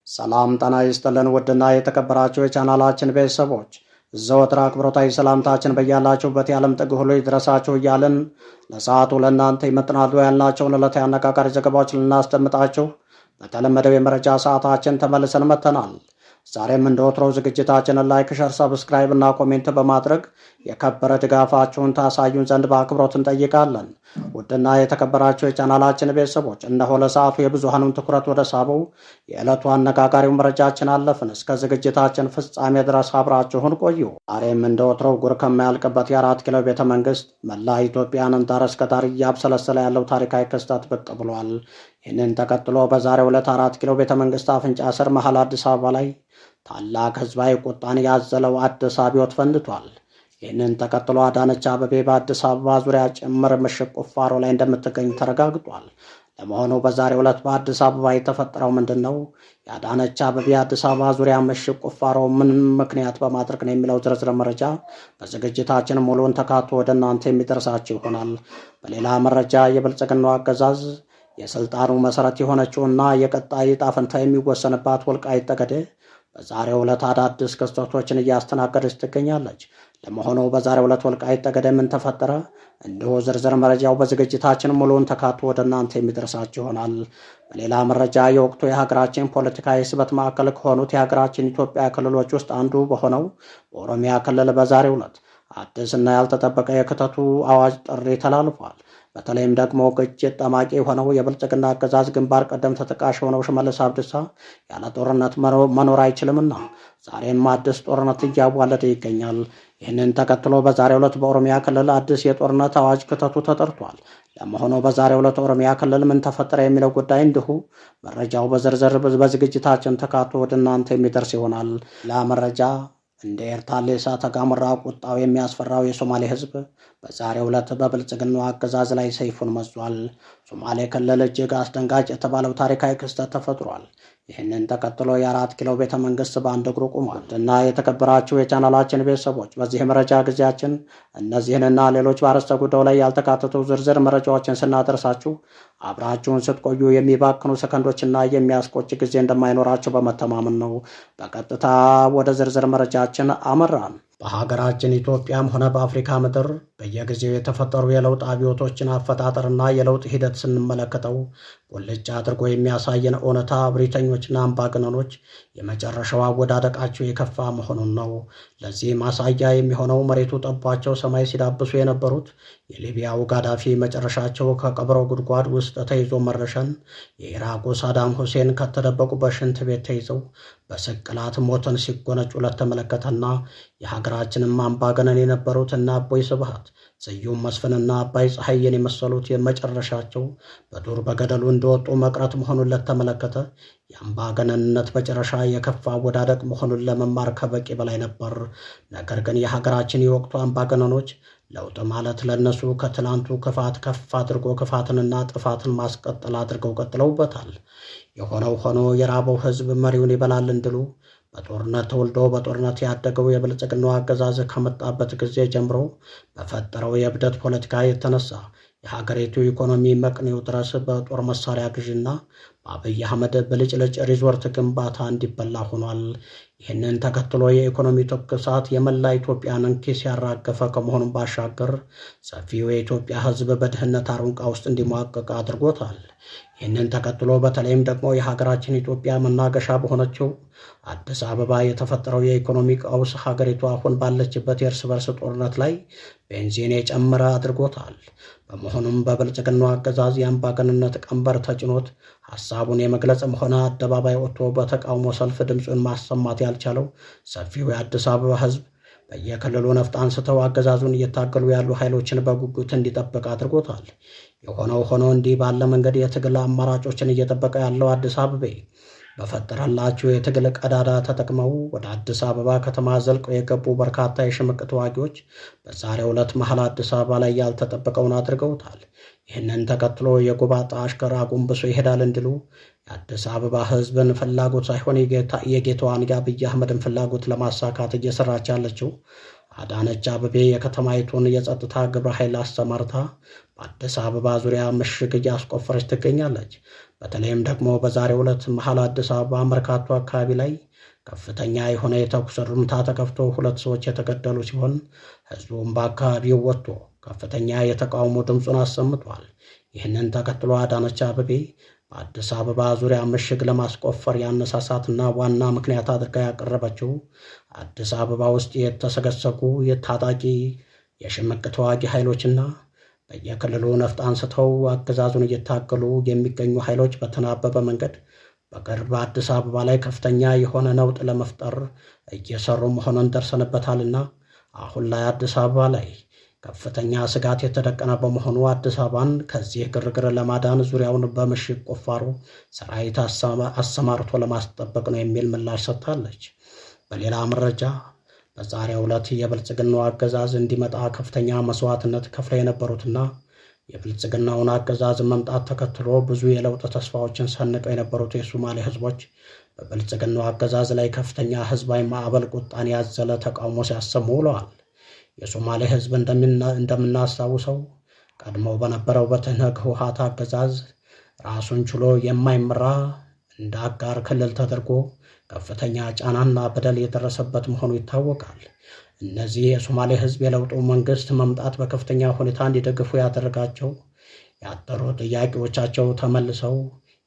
ሰላም ጤና ይስጥልን ውድና የተከበራችሁ የቻናላችን ቤተሰቦች ዘወትር አክብሮታዊ ሰላምታችን በያላችሁበት የዓለም ጥግ ሁሉ ይድረሳችሁ እያልን ለሰዓቱ ለእናንተ ይመጥናሉ ያልናቸውን ዕለታዊ አነጋጋሪ ዘገባዎችን ልናስደምጣችሁ በተለመደው የመረጃ ሰዓታችን ተመልሰን መጥተናል። ዛሬም እንደ ወትሮው ዝግጅታችንን ላይክ፣ ሸር፣ ሰብስክራይብ እና ኮሜንት በማድረግ የከበረ ድጋፋችሁን ታሳዩን ዘንድ በአክብሮት እንጠይቃለን። ውድና የተከበራችሁ የቻናላችን ቤተሰቦች እነሆ ለሰዓቱ የብዙሃኑን ትኩረት ወደ ሳበው የዕለቱ አነጋጋሪው መረጃችን አለፍን። እስከ ዝግጅታችን ፍጻሜ ድረስ አብራችሁን ቆዩ። ዛሬም እንደ ወትሮው ጉር ከማያልቅበት የአራት ኪሎ ቤተ መንግስት መላ ኢትዮጵያንን ዳር እስከ ዳር እያብሰለሰለ ያለው ታሪካዊ ክስተት ብቅ ብሏል። ይህንን ተከትሎ በዛሬው ዕለት አራት ኪሎ ቤተ መንግስት አፍንጫ ስር መሀል አዲስ አበባ ላይ ታላቅ ህዝባዊ ቁጣን ያዘለው አዲስ አብዮት ፈንድቷል። ይህንን ተከትሎ አዳነች አቤቤ በአዲስ አበባ ዙሪያ ጭምር ምሽግ ቁፋሮ ላይ እንደምትገኝ ተረጋግጧል። ለመሆኑ በዛሬው ዕለት በአዲስ አበባ የተፈጠረው ምንድን ነው? የአዳነች አቤቤ አዲስ አበባ ዙሪያ ምሽግ ቁፋሮ ምን ምክንያት በማድረግ ነው የሚለው ዝርዝር መረጃ በዝግጅታችን ሙሉውን ተካቶ ወደ እናንተ የሚደርሳችሁ ይሆናል። በሌላ መረጃ የብልጽግናው አገዛዝ የስልጣኑ መሰረት የሆነችውና የቀጣይ ዕጣ ፈንታ የሚወሰንባት ወልቃይት ጠገዴ በዛሬው ዕለት አዳዲስ ክስተቶችን እያስተናገደች ትገኛለች። ለመሆኑ በዛሬው ዕለት ወልቃይት ጠገዴ ምን ተፈጠረ? እንዲሁ ዝርዝር መረጃው በዝግጅታችን ሙሉውን ተካቶ ወደ እናንተ የሚደርሳችሁ ይሆናል። በሌላ መረጃ የወቅቱ የሀገራችን ፖለቲካ የስበት ማዕከል ከሆኑት የሀገራችን ኢትዮጵያ ክልሎች ውስጥ አንዱ በሆነው በኦሮሚያ ክልል በዛሬው ዕለት አዲስና ያልተጠበቀ የክተቱ አዋጅ ጥሪ ተላልፏል። በተለይም ደግሞ ግጭት ጠማቂ የሆነው የብልጽግና አገዛዝ ግንባር ቀደም ተጠቃሽ የሆነው ሽመልስ አብዲሳ ያለ ጦርነት መኖር አይችልምና ዛሬም አዲስ ጦርነት እያዋለደ ይገኛል። ይህንን ተከትሎ በዛሬው ዕለት በኦሮሚያ ክልል አዲስ የጦርነት አዋጅ ክተቱ ተጠርቷል። ለመሆኑ በዛሬው ዕለት ኦሮሚያ ክልል ምን ተፈጠረ የሚለው ጉዳይ እንዲሁ መረጃው በዝርዝር በዝግጅታችን ተካቶ ወደ እናንተ የሚደርስ ይሆናል። ለመረጃ እንደ ኤርታሌ እሳተ ገሞራ ቁጣው የሚያስፈራው የሶማሌ ህዝብ በዛሬው ዕለት በብልጽግናው አገዛዝ ላይ ሰይፉን መዟል። ሶማሌ ክልል እጅግ አስደንጋጭ የተባለው ታሪካዊ ክስተት ተፈጥሯል። ይህንን ተከትሎ የአራት ኪሎ ቤተ መንግስት በአንድ እግሩ ቆሟል። እና የተከበራችሁ የቻናላችን ቤተሰቦች በዚህ መረጃ ጊዜያችን እነዚህንና ሌሎች በአርዕስተ ጉዳዩ ላይ ያልተካተቱ ዝርዝር መረጃዎችን ስናደርሳችሁ አብራችሁን ስትቆዩ የሚባክኑ ሰከንዶችና የሚያስቆጭ ጊዜ እንደማይኖራችሁ በመተማመን ነው። በቀጥታ ወደ ዝርዝር መረጃችን አመራን። በሀገራችን ኢትዮጵያም ሆነ በአፍሪካ ምድር በየጊዜው የተፈጠሩ የለውጥ አብዮቶችን አፈጣጠርና የለውጥ ሂደት ስንመለከተው ቁልጭ አድርጎ የሚያሳየን እውነታ እብሪተኞችና አምባገነኖች የመጨረሻው አወዳደቃቸው የከፋ መሆኑን ነው። ለዚህ ማሳያ የሚሆነው መሬቱ ጠቧቸው ሰማይ ሲዳብሱ የነበሩት የሊቢያው ጋዳፊ መጨረሻቸው ከቀብሮ ጉድጓድ ውስጥ ተይዞ መረሸን፣ የኢራቁ ሳዳም ሁሴን ከተደበቁበት ሽንት ቤት ተይዘው በስቅላት ሞትን ሲጎነጩ ለተመለከተና የሀገራችንም አምባገነን የነበሩት እና አቦይ ስብሃት፣ ስዩም መስፍንና አባይ ፀሐይን የመሰሉት የመጨረሻቸው በዱር በገደሉ እንደወጡ መቅረት መሆኑን ለተመለከተ የአምባገነንነት መጨረሻ የከፋ አወዳደቅ መሆኑን ለመማር ከበቂ በላይ ነበር። ነገር ግን የሀገራችን የወቅቱ አምባገነኖች ለውጥ ማለት ለነሱ ከትላንቱ ክፋት ከፍ አድርጎ ክፋትንና ጥፋትን ማስቀጠል አድርገው ቀጥለውበታል። የሆነው ሆኖ የራበው ህዝብ መሪውን ይበላል እንድሉ በጦርነት ተወልዶ በጦርነት ያደገው የብልጽግናው አገዛዝ ከመጣበት ጊዜ ጀምሮ በፈጠረው የእብደት ፖለቲካ የተነሳ የሀገሪቱ ኢኮኖሚ መቅኔው ድረስ በጦር መሳሪያ ግዥና በአብይ አህመድ ብልጭልጭ ሪዞርት ግንባታ እንዲበላ ሆኗል። ይህንን ተከትሎ የኢኮኖሚ ትኩሳት የመላ ኢትዮጵያንን ኪስ ያራገፈ ከመሆኑም ባሻገር ሰፊው የኢትዮጵያ ህዝብ በድህነት አረንቋ ውስጥ እንዲሟቀቅ አድርጎታል። ይህንን ተከትሎ በተለይም ደግሞ የሀገራችን ኢትዮጵያ መናገሻ በሆነችው አዲስ አበባ የተፈጠረው የኢኮኖሚ ቀውስ ሀገሪቱ አሁን ባለችበት የእርስ በርስ ጦርነት ላይ ቤንዚን የጨመረ አድርጎታል። በመሆኑም በብልጽግናው አገዛዝ የአምባገንነት ቀንበር ተጭኖት ሀሳቡን የመግለጽም ሆነ አደባባይ ወጥቶ በተቃውሞ ሰልፍ ድምፁን ማሰማት ያልቻለው ሰፊው የአዲስ አበባ ህዝብ በየክልሉ ነፍጥ አንስተው አገዛዙን እየታገሉ ያሉ ኃይሎችን በጉጉት እንዲጠብቅ አድርጎታል። የሆነው ሆኖ እንዲህ ባለ መንገድ የትግል አማራጮችን እየጠበቀ ያለው አዲስ አበባ በፈጠረላቸው የትግል ቀዳዳ ተጠቅመው ወደ አዲስ አበባ ከተማ ዘልቀው የገቡ በርካታ የሽምቅ ተዋጊዎች በዛሬው ዕለት መሀል አዲስ አበባ ላይ ያልተጠበቀውን አድርገውታል። ይህንን ተከትሎ የጎባጣ አሽከር አጎንብሶ ይሄዳል እንዲሉ የአዲስ አበባ ህዝብን ፍላጎት ሳይሆን የጌታዋን የአብይ አህመድን ፍላጎት ለማሳካት እየሰራች ያለችው አዳነች አቤቤ የከተማይቱን የጸጥታ ግብረ ኃይል አሰማርታ በአዲስ አበባ ዙሪያ ምሽግ እያስቆፈረች ትገኛለች። በተለይም ደግሞ በዛሬው ዕለት መሀል አዲስ አበባ መርካቶ አካባቢ ላይ ከፍተኛ የሆነ የተኩስ ርምታ ተከፍቶ 2 ሰዎች የተገደሉ ሲሆን ህዝቡም በአካባቢው ወጥቶ ከፍተኛ የተቃውሞ ድምፁን አሰምቷል። ይህንን ተከትሎ አዳነች አቤቤ በአዲስ አበባ ዙሪያ ምሽግ ለማስቆፈር ያነሳሳትና ዋና ምክንያት አድርጋ ያቀረበችው አዲስ አበባ ውስጥ የተሰገሰጉ የታጣቂ የሽምቅ ተዋጊ ኃይሎችና በየክልሉ ነፍጥ አንስተው አገዛዙን እየታገሉ የሚገኙ ኃይሎች በተናበበ መንገድ በቅርብ አዲስ አበባ ላይ ከፍተኛ የሆነ ነውጥ ለመፍጠር እየሰሩ መሆኑን ደርሰንበታልና አሁን ላይ አዲስ አበባ ላይ ከፍተኛ ስጋት የተደቀነ በመሆኑ አዲስ አበባን ከዚህ ግርግር ለማዳን ዙሪያውን በምሽግ ቁፋሮ ሰራዊት አሰማርቶ ለማስጠበቅ ነው የሚል ምላሽ ሰጥታለች። በሌላ መረጃ በዛሬው ዕለት የብልጽግናው አገዛዝ እንዲመጣ ከፍተኛ መስዋዕትነት ከፍለው የነበሩትና የብልጽግናውን አገዛዝ መምጣት ተከትሎ ብዙ የለውጥ ተስፋዎችን ሰንቀው የነበሩት የሶማሌ ህዝቦች በብልጽግናው አገዛዝ ላይ ከፍተኛ ህዝባዊ ማዕበል ቁጣን ያዘለ ተቃውሞ ሲያሰሙ ውለዋል። የሶማሌ ህዝብ እንደምናስታውሰው ቀድሞ በነበረው በትህነግ ህወሓት አገዛዝ ራሱን ችሎ የማይመራ እንደ አጋር ክልል ተደርጎ ከፍተኛ ጫናና በደል የደረሰበት መሆኑ ይታወቃል። እነዚህ የሶማሌ ህዝብ የለውጡ መንግስት መምጣት በከፍተኛ ሁኔታ እንዲደግፉ ያደረጋቸው ያጠሩ ጥያቄዎቻቸው ተመልሰው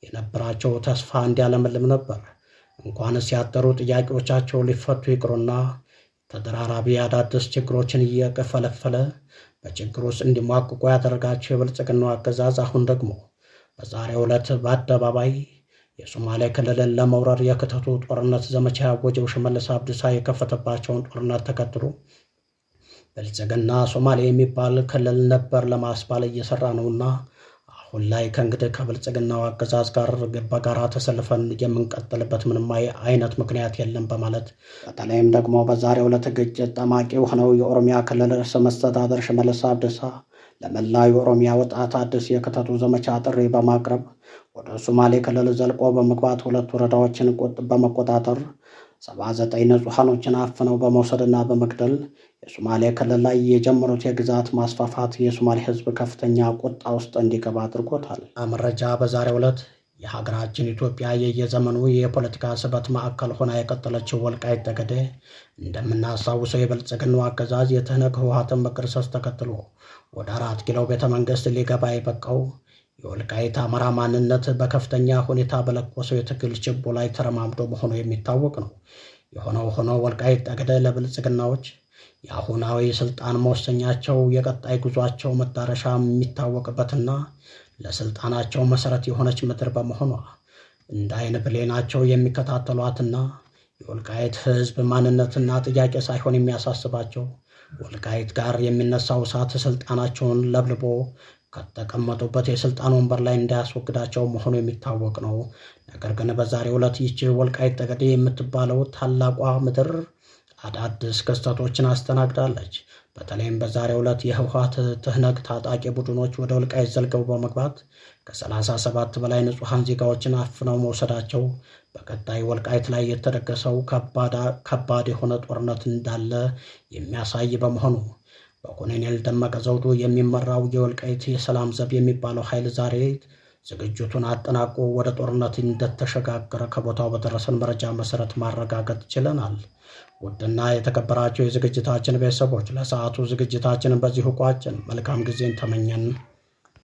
የነበራቸው ተስፋ እንዲያለመልም ነበር። እንኳንስ ያጠሩ ጥያቄዎቻቸው ሊፈቱ ይቅሩና ተደራራቢ አዳዲስ ችግሮችን እየከፈለፈለ በችግር ውስጥ እንዲሟቅቁ ያደረጋቸው የብልጽግናው አገዛዝ አሁን ደግሞ በዛሬው ዕለት በአደባባይ የሶማሌ ክልልን ለመውረር የክተቱ ጦርነት ዘመቻ ያወጀው ሽመልስ አብዲሳ የከፈተባቸውን ጦርነት ተከትሎ ብልጽግና ሶማሌ የሚባል ክልል ነበር ለማስባል እየሰራ ነውና አሁን ላይ ከእንግዲህ ከብልጽግናው አገዛዝ ጋር በጋራ ተሰልፈን የምንቀጥልበት ምንም አይነት ምክንያት የለም በማለት በተለይም ደግሞ በዛሬው ዕለት ግጭት ጠማቂ ሆነው የኦሮሚያ ክልል ርዕሰ መስተዳድር ሽመልስ አብዲሳ ለመላው የኦሮሚያ ወጣት አዲስ የክተቱ ዘመቻ ጥሪ በማቅረብ ወደ ሶማሌ ክልል ዘልቆ በመግባት 2 ወረዳዎችን በመቆጣጠር 79 ንጹሃኖችን አፍነው በመውሰድና በመግደል የሶማሌ ክልል ላይ የጀመሩት የግዛት ማስፋፋት የሶማሌ ህዝብ ከፍተኛ ቁጣ ውስጥ እንዲገባ አድርጎታል። መረጃ በዛሬው ዕለት የሀገራችን ኢትዮጵያ የየዘመኑ የፖለቲካ ስበት ማዕከል ሆና የቀጠለችው ወልቃይት ጠገዴ እንደምናስታውሰው የብልጽግናው አገዛዝ የትህነግ ህወሓትን መገርሰስ ተከትሎ ወደ 4 ኪሎ ቤተ መንግስት ሊገባ የበቃው የወልቃይት አማራ ማንነት በከፍተኛ ሁኔታ በለኮሰው የትግል ችቦ ላይ ተረማምዶ መሆኑ የሚታወቅ ነው። የሆነው ሆኖ ወልቃይት ጠገዴ ለብልጽግናዎች የአሁናዊ ስልጣን መወሰኛቸው የቀጣይ ጉዟቸው መዳረሻ የሚታወቅበትና ለስልጣናቸው መሰረት የሆነች ምድር በመሆኗ እንደ አይን ብሌናቸው የሚከታተሏትና የወልቃይት ህዝብ ማንነትና ጥያቄ ሳይሆን የሚያሳስባቸው ወልቃይት ጋር የሚነሳው እሳት ስልጣናቸውን ለብልቦ ከተቀመጡበት የስልጣን ወንበር ላይ እንዳያስወግዳቸው መሆኑ የሚታወቅ ነው። ነገር ግን በዛሬው ዕለት ይህች ወልቃይት ጠገዴ የምትባለው ታላቋ ምድር አዳዲስ ክስተቶችን አስተናግዳለች። በተለይም በዛሬው ዕለት የህወሓት ትህነግ ታጣቂ ቡድኖች ወደ ወልቃይት ዘልቀው በመግባት ከ37 በላይ ንጹሃን ዜጋዎችን አፍነው መውሰዳቸው በቀጣይ ወልቃይት ላይ የተደገሰው ከባድ የሆነ ጦርነት እንዳለ የሚያሳይ በመሆኑ በኮሎኔል ደመቀ ዘውዱ የሚመራው የወልቃይት የሰላም ዘብ የሚባለው ኃይል ዛሬ ዝግጅቱን አጠናቆ ወደ ጦርነት እንደተሸጋገረ ከቦታው በደረሰን መረጃ መሰረት ማረጋገጥ ችለናል። ውድና የተከበራቸው የዝግጅታችን ቤተሰቦች ለሰዓቱ ዝግጅታችንን በዚሁ ቋጭን። መልካም ጊዜን ተመኘን።